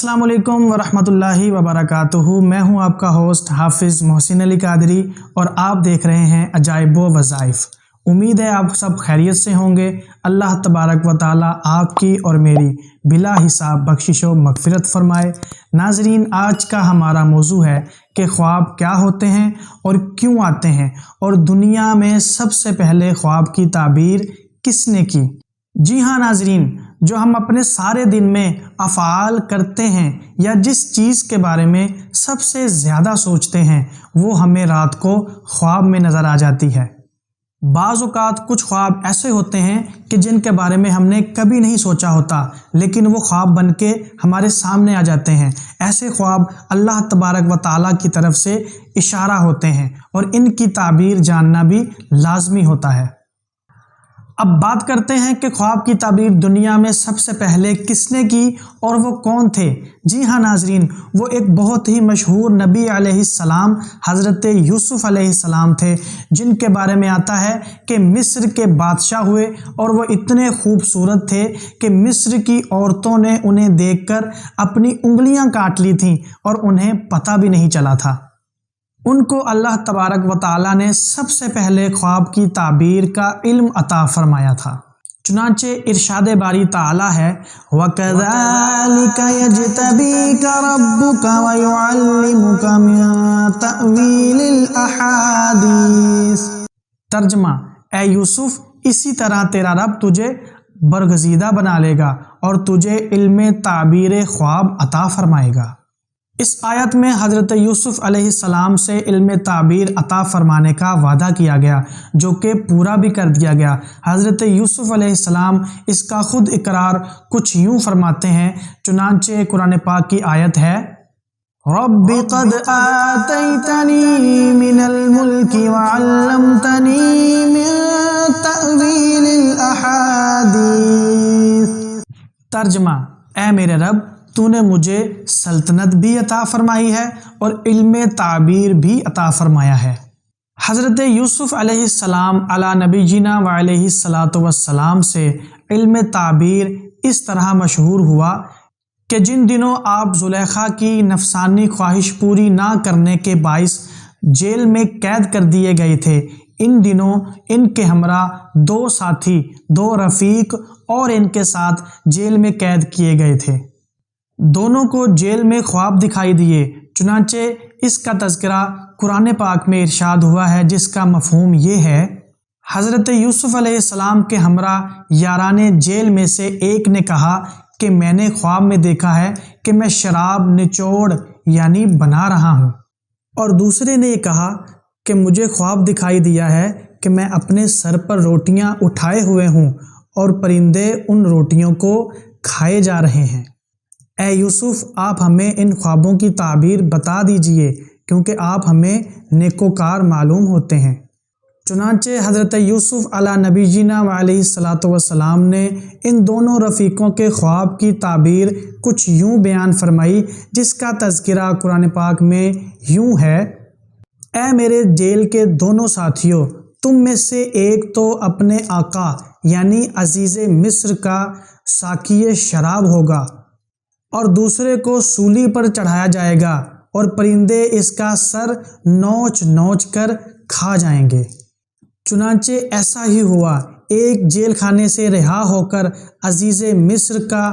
السلام علیکم ورحمۃ اللہ وبرکاتہ۔ میں ہوں آپ کا ہوسٹ حافظ محسن علی قادری اور آپ دیکھ رہے ہیں عجائب و وظائف۔ امید ہے آپ سب خیریت سے ہوں گے۔ اللہ تبارک و تعالی آپ کی اور میری بلا حساب بخشش و مغفرت فرمائے۔ ناظرین، آج کا ہمارا موضوع ہے کہ خواب کیا ہوتے ہیں اور کیوں آتے ہیں، اور دنیا میں سب سے پہلے خواب کی تعبیر کس نے کی؟ جی ہاں ناظرین، جو ہم اپنے سارے دن میں افعال کرتے ہیں یا جس چیز کے بارے میں سب سے زیادہ سوچتے ہیں وہ ہمیں رات کو خواب میں نظر آ جاتی ہے۔ بعض اوقات کچھ خواب ایسے ہوتے ہیں کہ جن کے بارے میں ہم نے کبھی نہیں سوچا ہوتا، لیکن وہ خواب بن کے ہمارے سامنے آ جاتے ہیں۔ ایسے خواب اللہ تبارک و تعالیٰ کی طرف سے اشارہ ہوتے ہیں اور ان کی تعبیر جاننا بھی لازمی ہوتا ہے۔ اب بات کرتے ہیں کہ خواب کی تعبیر دنیا میں سب سے پہلے کس نے کی اور وہ کون تھے؟ جی ہاں ناظرین، وہ ایک بہت ہی مشہور نبی علیہ السلام حضرت یوسف علیہ السلام تھے، جن کے بارے میں آتا ہے کہ مصر کے بادشاہ ہوئے اور وہ اتنے خوبصورت تھے کہ مصر کی عورتوں نے انہیں دیکھ کر اپنی انگلیاں کاٹ لی تھیں اور انہیں پتہ بھی نہیں چلا تھا۔ ان کو اللہ تبارک و تعالیٰ نے سب سے پہلے خواب کی تعبیر کا علم عطا فرمایا تھا۔ چنانچہ ارشاد باری تعالیٰ ہے وَكَذَلِكَ يَجْتَبِيكَ رَبُّكَ وَيُعَلِّمُكَ مِن تَأْوِيلِ الْأَحَادِيثِ۔ ترجمہ: اے یوسف، اسی طرح تیرا رب تجھے برگزیدہ بنا لے گا اور تجھے علم تعبیر خواب عطا فرمائے گا۔ اس آیت میں حضرت یوسف علیہ السلام سے علم تعبیر عطا فرمانے کا وعدہ کیا گیا، جو کہ پورا بھی کر دیا گیا۔ حضرت یوسف علیہ السلام اس کا خود اقرار کچھ یوں فرماتے ہیں، چنانچہ قرآن پاک کی آیت ہے رب قد آتیتنی من الملک وعلمتنی من تأویل الاحادیث۔ ترجمہ: اے میرے رب، تو نے مجھے سلطنت بھی عطا فرمائی ہے اور علم تعبیر بھی عطا فرمایا ہے۔ حضرت یوسف علیہ السلام علی نبی جینا و علیہ الصلاۃ والسلام سے علم تعبیر اس طرح مشہور ہوا کہ جن دنوں آپ زلیخا کی نفسانی خواہش پوری نہ کرنے کے باعث جیل میں قید کر دیے گئے تھے، ان دنوں ان کے ہمراہ دو ساتھی، دو رفیق اور ان کے ساتھ جیل میں قید کیے گئے تھے۔ دونوں کو جیل میں خواب دکھائی دیے، چنانچہ اس کا تذکرہ قرآن پاک میں ارشاد ہوا ہے، جس کا مفہوم یہ ہے حضرت یوسف علیہ السلام کے ہمراہ یاران جیل میں سے ایک نے کہا کہ میں نے خواب میں دیکھا ہے کہ میں شراب نچوڑ یعنی بنا رہا ہوں، اور دوسرے نے یہ کہا کہ مجھے خواب دکھائی دیا ہے کہ میں اپنے سر پر روٹیاں اٹھائے ہوئے ہوں اور پرندے ان روٹیوں کو کھائے جا رہے ہیں۔ اے یوسف، آپ ہمیں ان خوابوں کی تعبیر بتا دیجئے، کیونکہ آپ ہمیں نیکوکار معلوم ہوتے ہیں۔ چنانچہ حضرت یوسف علی نبی جینا و علیہ الصلاۃ والسلام نے ان دونوں رفیقوں کے خواب کی تعبیر کچھ یوں بیان فرمائی، جس کا تذکرہ قرآن پاک میں یوں ہے اے میرے جیل کے دونوں ساتھیوں، تم میں سے ایک تو اپنے آقا یعنی عزیز مصر کا ساقی شراب ہوگا اور دوسرے کو سولی پر چڑھایا جائے گا اور پرندے اس کا سر نوچ نوچ کر کھا جائیں گے۔ چنانچہ ایسا ہی ہوا، ایک جیل خانے سے رہا ہو کر عزیز مصر کا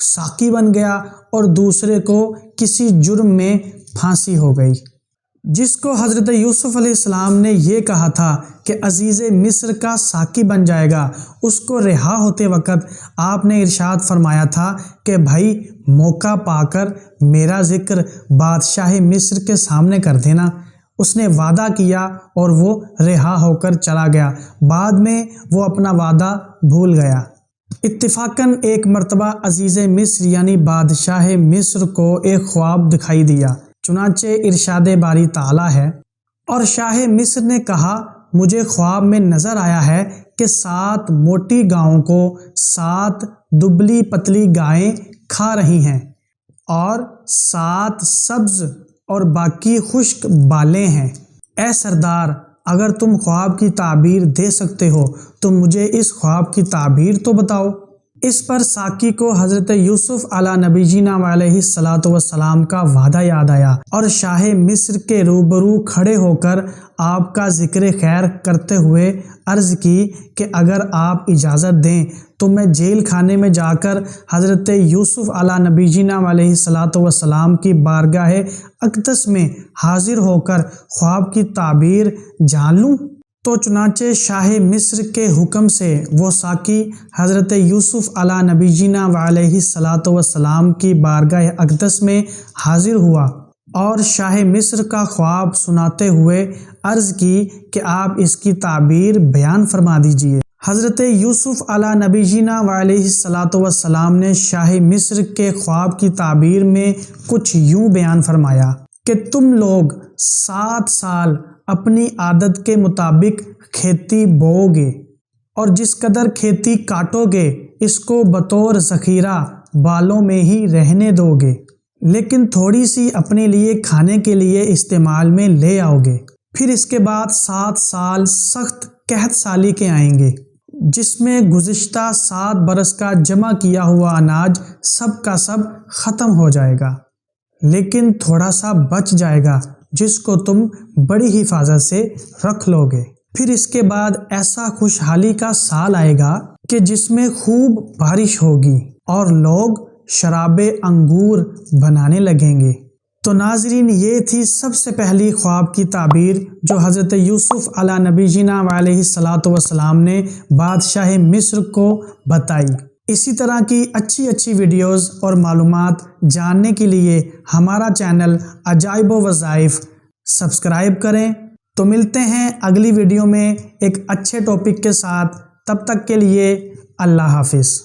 ساقی بن گیا اور دوسرے کو کسی جرم میں پھانسی ہو گئی۔ جس کو حضرت یوسف علیہ السلام نے یہ کہا تھا کہ عزیز مصر کا ساقی بن جائے گا، اس کو رہا ہوتے وقت آپ نے ارشاد فرمایا تھا کہ بھائی موقع پا کر میرا ذکر بادشاہ مصر کے سامنے کر دینا۔ اس نے وعدہ کیا اور وہ رہا ہو کر چلا گیا۔ بعد میں وہ اپنا وعدہ بھول گیا۔ اتفاقاً ایک مرتبہ عزیز مصر یعنی بادشاہ مصر کو ایک خواب دکھائی دیا، چنانچہ ارشاد باری تعالیٰ ہے اور شاہ مصر نے کہا مجھے خواب میں نظر آیا ہے کہ 7 موٹی گاؤں کو 7 دبلی پتلی گائیں کھا رہی ہیں اور 7 سبز اور باقی خشک بالیں ہیں۔ اے سردار، اگر تم خواب کی تعبیر دے سکتے ہو تو مجھے اس خواب کی تعبیر تو بتاؤ۔ اس پر ساقی کو حضرت یوسف علی نبی جینا علیہ الصلوۃ والسلام کا وعدہ یاد آیا اور شاہ مصر کے روبرو کھڑے ہو کر آپ کا ذکر خیر کرتے ہوئے عرض کی کہ اگر آپ اجازت دیں تو میں جیل خانے میں جا کر حضرت یوسف علی نبی جینا علیہ الصلوۃ والسلام کی بارگاہ اقدس میں حاضر ہو کر خواب کی تعبیر جان لوں۔ تو چنانچہ شاہ مصر کے حکم سے وہ ساقی حضرت یوسف علی نبی جینا علیہ الصلوۃ والسلام کی بارگاہ اقدس میں حاضر ہوا اور شاہ مصر کا خواب سناتے ہوئے عرض کی کہ آپ اس کی تعبیر بیان فرما دیجئے۔ حضرت یوسف علی نبی جینا علیہ الصلوۃ والسلام نے شاہ مصر کے خواب کی تعبیر میں کچھ یوں بیان فرمایا کہ تم لوگ 7 سال اپنی عادت کے مطابق کھیتی بوؤ گے اور جس قدر کھیتی کاٹو گے اس کو بطور ذخیرہ بالوں میں ہی رہنے دو گے، لیکن تھوڑی سی اپنے لیے کھانے کے لیے استعمال میں لے آؤ گے۔ پھر اس کے بعد 7 سال سخت قحط سالی کے آئیں گے جس میں گزشتہ 7 برس کا جمع کیا ہوا اناج سب کا سب ختم ہو جائے گا، لیکن تھوڑا سا بچ جائے گا جس کو تم بڑی حفاظت سے رکھ لو گے۔ پھر اس کے بعد ایسا خوشحالی کا سال آئے گا کہ جس میں خوب بارش ہوگی اور لوگ شراب انگور بنانے لگیں گے۔ تو ناظرین، یہ تھی سب سے پہلی خواب کی تعبیر جو حضرت یوسف علی نبی جینا علیہ الصلوۃ والسلام نے بادشاہ مصر کو بتائی۔ اسی طرح کی اچھی ویڈیوز اور معلومات جاننے کے لیے ہمارا چینل عجائب و وظائف سبسکرائب کریں۔ تو ملتے ہیں اگلی ویڈیو میں ایک اچھے ٹاپک کے ساتھ، تب تک کے لیے اللہ حافظ۔